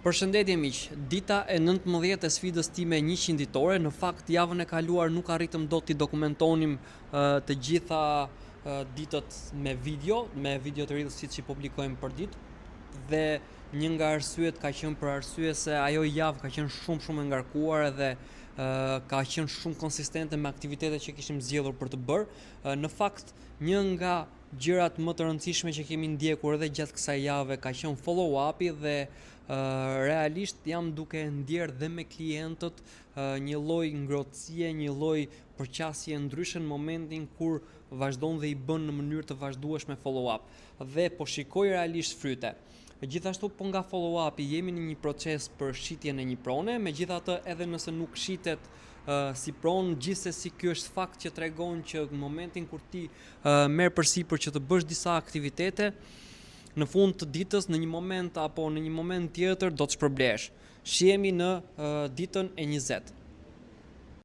Përshëndetje miq, dita e 19 e sfidës time 100 ditore, në fakt javën e kaluar nuk arritëm dot t'i dokumentonim të gjitha ditët me video të rrjedhë siç i publikojmë për ditë. Dhe një nga arsyet ka qenë për arsye se ajo javë ka qenë shumë e ngarkuar dhe ka qenë shumë konsistente me aktivitetet që kishim zgjedhur për të bërë. Në fakt, një nga gjërat më të rëndësishme që kemi ndjekur edhe gjatë kësaj jave ka qenë follow-upi dhe realisht jam duke ndjerë dhe me klientët një lloj ngrohtësie, një lloj përqasje ndryshe në momentin kur vazhdon dhe i bën në mënyrë të vazhdueshme follow-up dhe po shikoj realisht fryte. Gjithashtu po nga follow-upi jemi në një proces për shitjen e një prone, megjithatë edhe nëse nuk shitet si pronë, gjithsesi ky është fakt që tregon që në momentin kur ti merr përsipër që të bësh disa aktivitete, në fund të ditës në një moment apo në një moment tjetër do të shpërblesh. Shihemi në ditën e 20.